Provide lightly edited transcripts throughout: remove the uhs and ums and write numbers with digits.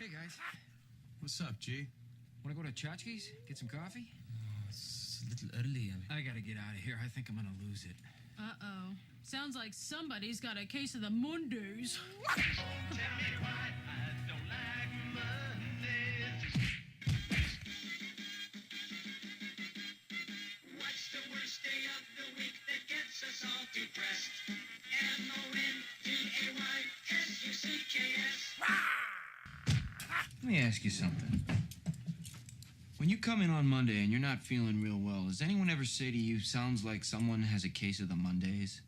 Hey, guys. What's up, G? Want to go to Chachki's? Get some coffee? It's a little early. I gotta get out of here. I think I'm gonna lose it. Uh-oh. Sounds like somebody's got a case of the Mondays. Tell me why I don't like Mondays. What's the worst day of the week that gets us all depressed? MONDAYSUCKS. Let me ask you something. When you come in on Monday and you're not feeling real well, does anyone ever say to you, sounds like someone has a case of the Mondays?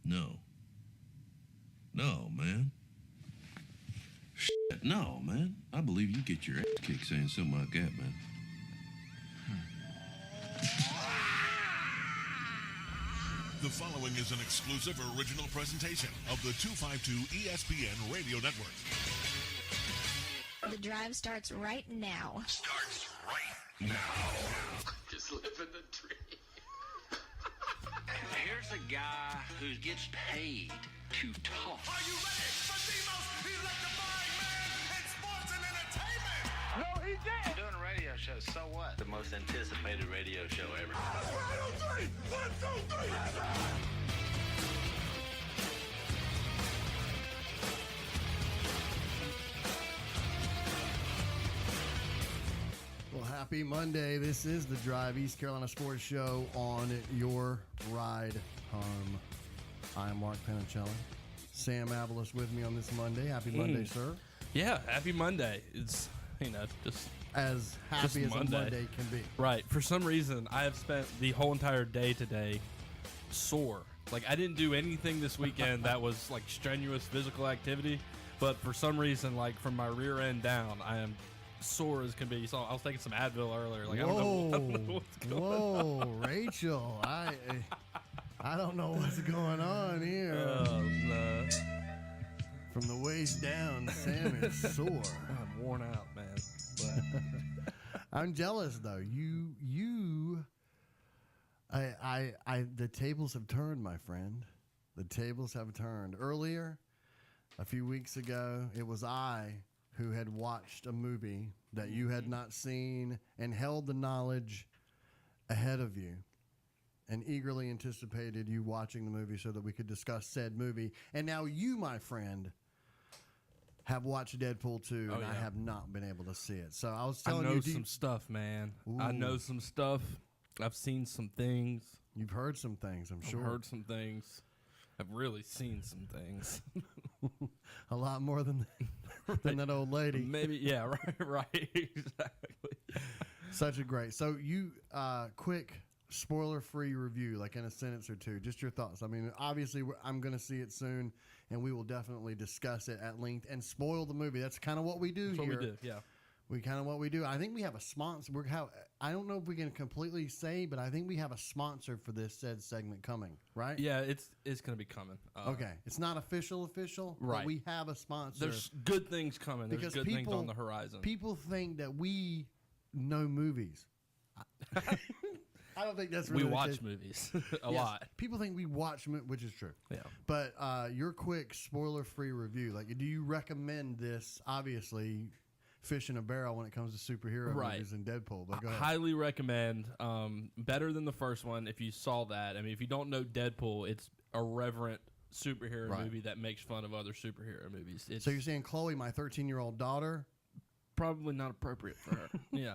No. No, man. Shit, no, man. I believe you get your ass kicked saying something like that, man. The following is an exclusive original presentation of the 252 ESPN Radio Network. The drive starts right now. Starts right now. Just living the dream. Here's a guy who gets paid to talk. Are you ready for the most electrifying man in sports and entertainment? No, he did. I'm doing a radio show, so what? The most anticipated radio show ever. Right on three. 1, 2, 3. Well, happy Monday. This is the Drive East Carolina Sports Show on your ride home. I am Mark Penicelli. Sam Avalos with me on this Monday. Happy Monday, sir. Yeah, happy Monday. It's, just as happy as Monday. a Monday can be. Right. For some reason, I have spent the whole entire day today sore. Like, I didn't do anything this weekend that was, like, strenuous physical activity. But for some reason, like, from my rear end down, I am sore as can be. So I was taking some Advil earlier. Like, I don't know what's going on. Rachel. I don't know what's going on here. Oh, no. From the waist down, Sam is sore. I'm worn out, man. But I'm jealous, though. The tables have turned, my friend. The tables have turned. Earlier, a few weeks ago, it was I who had watched a movie that you had not seen and held the knowledge ahead of you and eagerly anticipated you watching the movie so that we could discuss said movie. And now you, my friend, have watched Deadpool 2, and I have not been able to see it. So I was telling you. I know some stuff, man. Ooh. I know some stuff. I've seen some things. You've heard some things, I'm sure. I've heard some things. I've really seen some things. A lot more than that old lady. Maybe, yeah, right, exactly. Such a great. So you, quick spoiler-free review, like in a sentence or two. Just your thoughts. I mean, obviously, I'm going to see it soon, and we will definitely discuss it at length and spoil the movie. That's kind of what we do That's here. what we do, yeah. What we do. I think we have a sponsor. I don't know if we can completely say, but I think we have a sponsor for this said segment coming, right? Yeah, it's going to be coming. Okay. It's not official, right. but we have a sponsor. There's good things coming. There's good things on the horizon. People think that we know movies. I don't think that's really we watch movies a lot. People think we watch movies, which is true. Yeah. But your quick spoiler-free review, like, do you recommend this? Obviously, fish in a barrel when it comes to superhero movies and Deadpool. But go ahead. Highly recommend. Better than the first one if you saw that. I mean, if you don't know Deadpool, it's a reverent superhero movie that makes fun of other superhero movies. So you're saying Chloe, my 13-year-old daughter? Probably not appropriate for her. Yeah.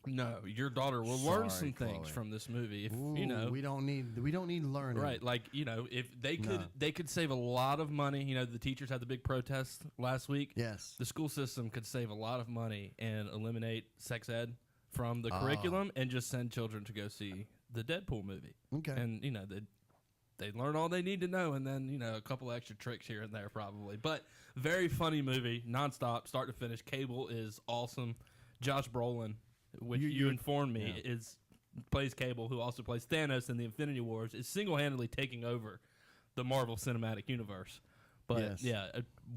No, your daughter will learn some things from this movie. If we don't need learning. Right, like, if they could save a lot of money. The teachers had the big protest last week. Yes. The school system could save a lot of money and eliminate sex ed from the curriculum and just send children to go see the Deadpool movie. Okay. And they learn all they need to know, and then, a couple extra tricks here and there probably. But very funny movie, nonstop, start to finish. Cable is awesome. Josh Brolin, which you informed me, plays Cable, who also plays Thanos in the Infinity Wars, is single-handedly taking over the Marvel Cinematic Universe. But, yeah,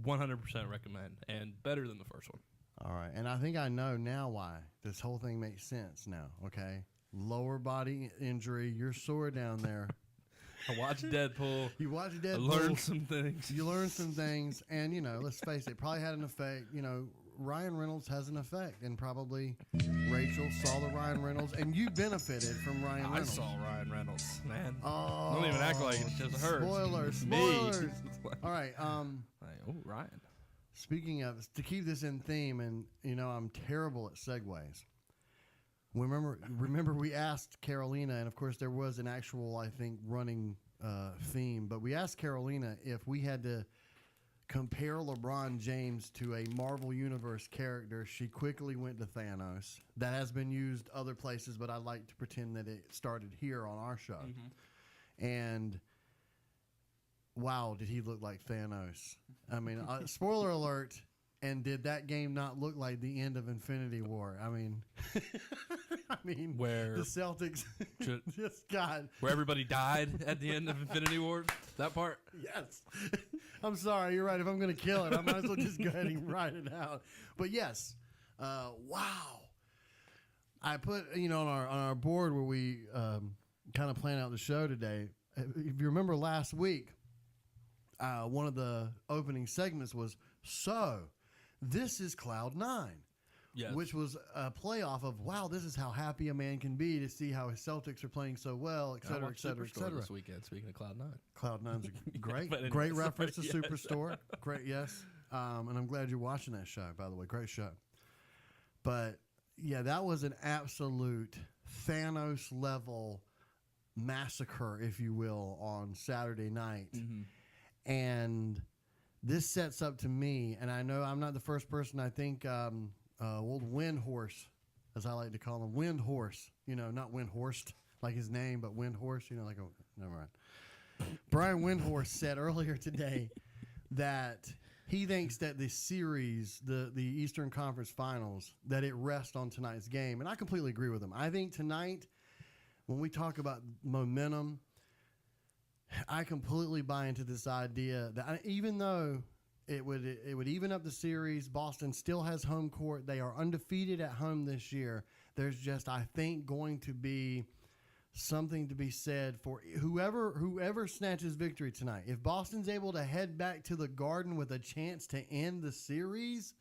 100% recommend, and better than the first one. All right, and I think I know now why this whole thing makes sense now, okay? Lower body injury, you're sore down there. I watched Deadpool. You watch I Deadpool. learned some things. You learn some things, and let's face it, probably had an effect. Ryan Reynolds has an effect, and probably Rachel saw the Ryan Reynolds, and you benefited from Ryan Reynolds. I saw Ryan Reynolds, man. Oh, Don't even act like it's just her. Spoilers. Me. All right. Ryan. Speaking of, to keep this in theme, and I'm terrible at segues. Remember, we asked Carolina, and of course there was an actual, I think, running theme, but we asked Carolina if we had to compare LeBron James to a Marvel Universe character. She quickly went to Thanos. That has been used other places, but I like to pretend that it started here on our show. Mm-hmm. And wow, did he look like Thanos? I mean, spoiler alert. And did that game not look like the end of Infinity War? I mean, where the Celtics just got where everybody died at the end of Infinity War. That part. Yes. I'm sorry. You're right. If I'm going to kill it, I might as well just go ahead and write it out. But yes, wow. I put on our board where we kind of plan out the show today. If you remember last week, one of the opening segments was this is Cloud 9, yes. Which was a playoff of, wow, this is how happy a man can be to see how his Celtics are playing so well, et cetera, et cetera, et cetera. This weekend, speaking of Cloud 9. Cloud 9's great. Anyway, great reference to yes. Superstore. Great, yes. And I'm glad you're watching that show, by the way. Great show. But, yeah, that was an absolute Thanos-level massacre, if you will, on Saturday night. Mm-hmm. And this sets up to me, and I know I'm not the first person. I think old Windhorse, as I like to call him, Windhorse. Not Windhorst like his name, but Windhorse. Never mind. Brian Windhorse said earlier today that he thinks that the series, the Eastern Conference Finals, that it rests on tonight's game, and I completely agree with him. I think tonight, when we talk about momentum, I completely buy into this idea that even though it would even up the series, Boston still has home court. They are undefeated at home this year. There's just, I think, going to be something to be said for whoever snatches victory tonight. If Boston's able to head back to the Garden with a chance to end the series,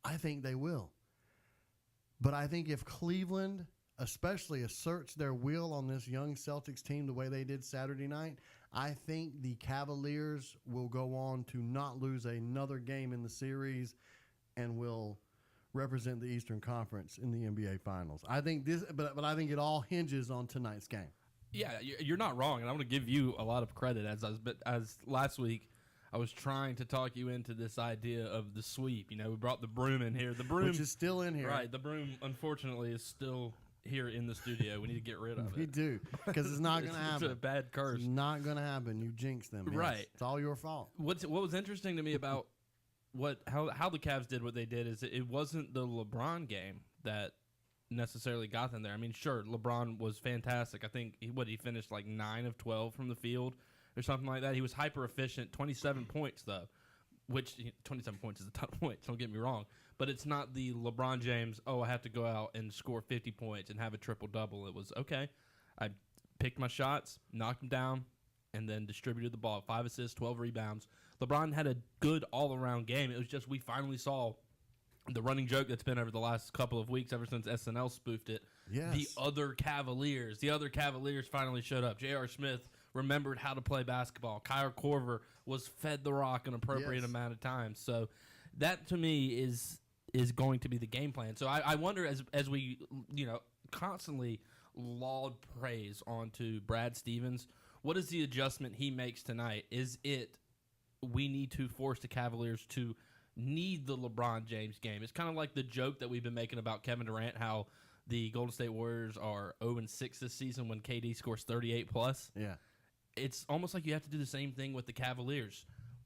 I think they will. But I think if Cleveland especially asserts their will on this young Celtics team the way they did Saturday night, I think the Cavaliers will go on to not lose another game in the series and will represent the Eastern Conference in the NBA Finals. I think this, but I think it all hinges on tonight's game. Yeah, you're not wrong, and I'm going to give you a lot of credit. As last week, I was trying to talk you into this idea of the sweep. We brought the broom in here. The broom, which is still in here, right? The broom, unfortunately, is still here in the studio. We need to get rid of it. We do, because it's not going to happen. It's a bad curse. It's not going to happen. You jinxed them. Yes. Right. It's all your fault. What was interesting to me about how the Cavs did what they did is it wasn't the LeBron game that necessarily got them there. I mean, sure, LeBron was fantastic. I think he finished like 9 of 12 from the field or something like that. He was hyper efficient. 27 points though, which 27 points is a ton of points. Don't get me wrong. But it's not the LeBron James, I have to go out and score 50 points and have a triple-double. It was, okay, I picked my shots, knocked them down, and then distributed the ball. 5 assists, 12 rebounds. LeBron had a good all-around game. It was just we finally saw the running joke that's been over the last couple of weeks, ever since SNL spoofed it. Yes. The other Cavaliers finally showed up. J.R. Smith remembered how to play basketball. Kyle Korver was fed the rock an appropriate amount of times. So that, to me, is going to be the game plan. So I wonder, as we constantly laud praise onto Brad Stevens, what is the adjustment he makes tonight? Is it we need to force the Cavaliers to need the LeBron James game? It's kind of like the joke that we've been making about Kevin Durant, how the Golden State Warriors are 0-6 this season when KD scores 38+. Yeah. It's almost like you have to do the same thing with the Cavaliers.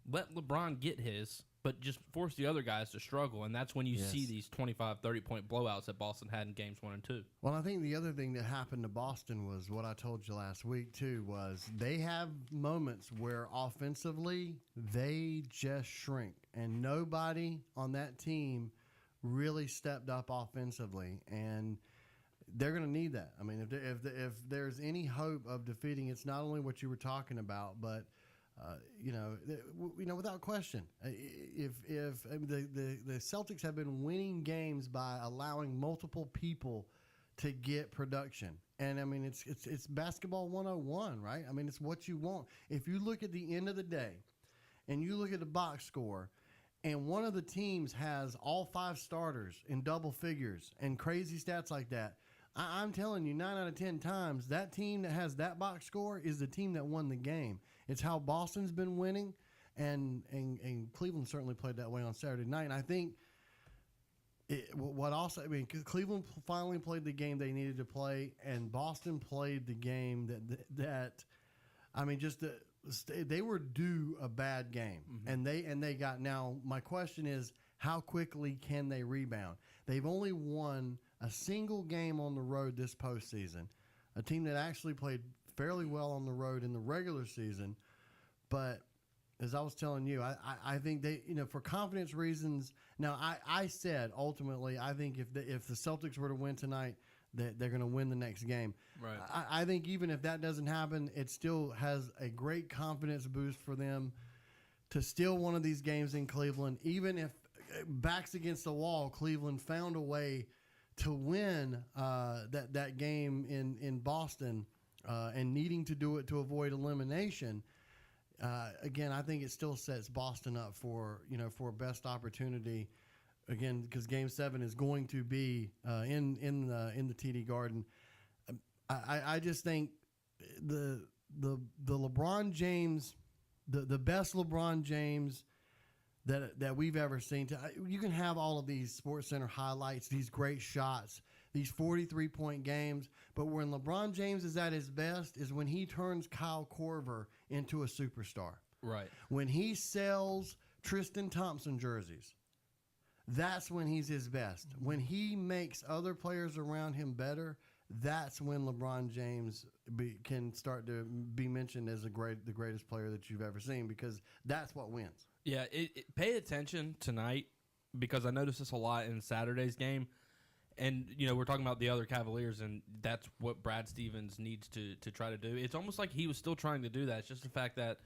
Let LeBron get his, but just force the other guys to struggle, and that's when you see these 25, 30-point blowouts that Boston had in games 1 and 2. Well, I think the other thing that happened to Boston was what I told you last week, too, was they have moments where offensively they just shrink, and nobody on that team really stepped up offensively, and they're going to need that. I mean, if there's any hope of defeating, it's not only what you were talking about, but without question, if the Celtics have been winning games by allowing multiple people to get production, and I mean it's basketball 101, right? I mean it's what you want. If you look at the end of the day, and you look at the box score, and one of the teams has all 5 starters in double figures and crazy stats like that, I'm telling you, 9 out of 10 times, that team that has that box score is the team that won the game. It's how Boston's been winning, and Cleveland certainly played that way on Saturday night. And I think Cleveland finally played the game they needed to play, and Boston played the game they were due a bad game, and they got. Now my question is, how quickly can they rebound? They've only won a single game on the road this postseason, a team that actually played fairly well on the road in the regular season. But as I was telling you, I think they, for confidence reasons. Now I said ultimately I think if the Celtics were to win tonight, that they're going to win the next game. Right. I think even if that doesn't happen, it still has a great confidence boost for them to steal one of these games in Cleveland. Even if backs against the wall, Cleveland found a way to win that game in Boston, and needing to do it to avoid elimination. Again, I think it still sets Boston up for best opportunity. Again, because Game 7 is going to be in the TD Garden. I just think the LeBron James, the best LeBron James that we've ever seen. You can have all of these SportsCenter highlights, these great shots, these 43-point games, but when LeBron James is at his best is when he turns Kyle Korver into a superstar. Right. When he sells Tristan Thompson jerseys. That's when he's his best. When he makes other players around him better, that's when LeBron James can start to be mentioned as the greatest player that you've ever seen, because that's what wins. Yeah, pay attention tonight, because I noticed this a lot in Saturday's game. And, we're talking about the other Cavaliers, and that's what Brad Stevens needs to try to do. It's almost like he was still trying to do that. It's just the fact that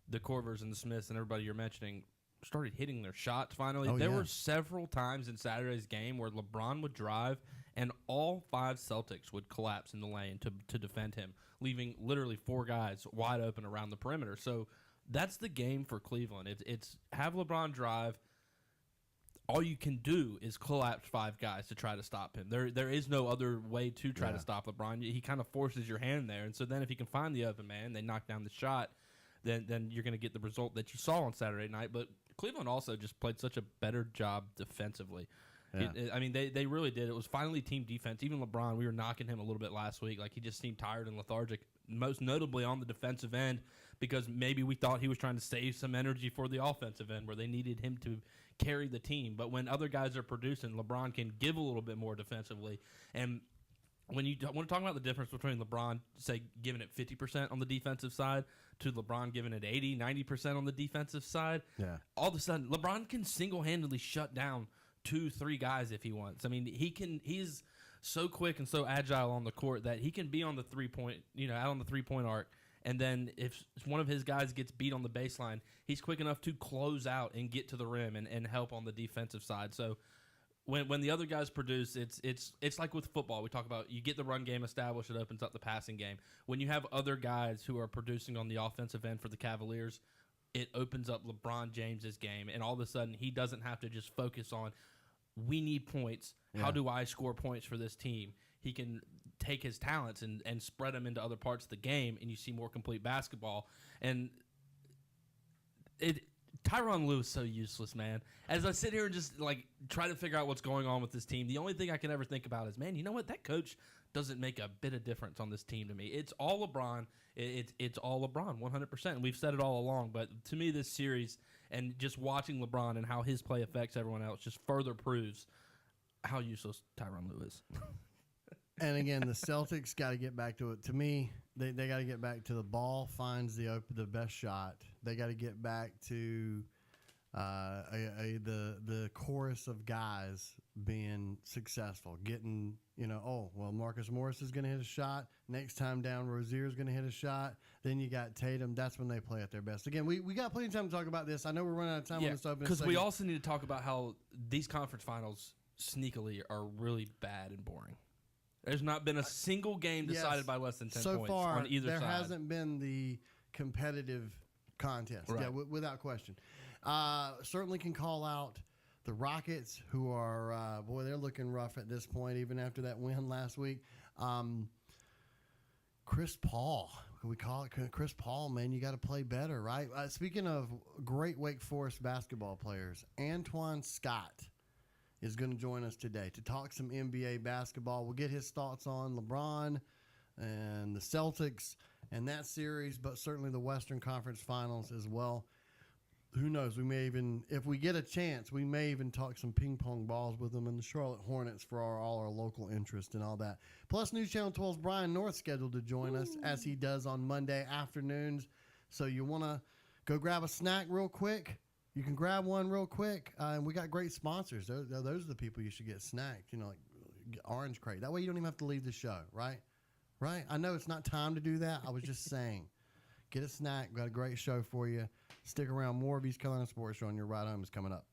the Korvers and the Smiths and everybody you're mentioning started hitting their shots finally. There were several times in Saturday's game where LeBron would drive and all 5 Celtics would collapse in the lane to defend him, leaving literally 4 guys wide open around the perimeter. So that's the game for Cleveland. It's have LeBron drive. All you can do is collapse 5 guys to try to stop him. There is no other way to try to stop LeBron. He kind of forces your hand there. And so then if he can find the open man, they knock down the shot, then you're going to get the result that you saw on Saturday night. But Cleveland also just played such a better job defensively. Yeah. They really did. It was finally team defense. Even LeBron, we were knocking him a little bit last week. Like, he just seemed tired and lethargic, most notably on the defensive end, because maybe we thought he was trying to save some energy for the offensive end where they needed him to carry the team. But when other guys are producing, LeBron can give a little bit more defensively. And when you want to talk about the difference between LeBron, say, giving it 50% on the defensive side to LeBron giving it 80, 90% on the defensive side, all of a sudden LeBron can single-handedly shut down 2-3 guys if he wants. I mean, he's so quick and so agile on the court that he can be on the 3-point, out on the 3-point arc. And then if one of his guys gets beat on the baseline, he's quick enough to close out and get to the rim and help on the defensive side. So when the other guys produce, it's like with football. We talk about you get the run game established, it opens up the passing game. When you have other guys who are producing on the offensive end for the Cavaliers, it opens up LeBron James's game, and all of a sudden he doesn't have to just focus on, we need points. How do I score points for this team? He can take his talents and spread them into other parts of the game, and you see more complete basketball. And Tyronn Lue is so useless, man. As I sit here and just try to figure out what's going on with this team, the only thing I can ever think about is, man, you know what? That coach doesn't make a bit of difference on this team to me. It's all LeBron. It's all LeBron, 100%. And we've said it all along, but to me, this series and just watching LeBron and how his play affects everyone else just further proves how useless Tyronn Lue is. And again, the Celtics got to get back to it. To me, they got to get back to the ball finds the best shot. They got to get back to The chorus of guys being successful, getting, Marcus Morris is going to hit a shot. Next time down, Rozier is going to hit a shot. Then you got Tatum. That's when they play at their best. Again, we got plenty of time to talk about this. I know we're running out of time on this opening because we segment. also need to talk about how these conference finals sneakily are really bad and boring. There's not been a single game decided by less than 10 so points far, on either side. There hasn't been the competitive contest, Right. without question. Certainly can call out the Rockets, who are, they're looking rough at this point, even after that win last week. Chris Paul, can we call it Chris Paul, man? You got to play better, right? Speaking of great Wake Forest basketball players, Antoine Scott is going to join us today to talk some NBA basketball. We'll get his thoughts on LeBron and the Celtics and that series, but certainly the Western Conference Finals as well. Who knows? We may even, if we get a chance, we may even talk some ping pong balls with them and the Charlotte Hornets for all our local interest and all that. Plus, News Channel 12's Brian North scheduled to join us as he does on Monday afternoons. So you want to go grab a snack real quick? You can grab one real quick. And we got great sponsors. Those are the people you should get snacked, like Orange Crate. That way you don't even have to leave the show, right? Right? I know it's not time to do that. I was just saying. Get a snack. Got a great show for you. Stick around. More of East Carolina Sports Show on your ride home is coming up.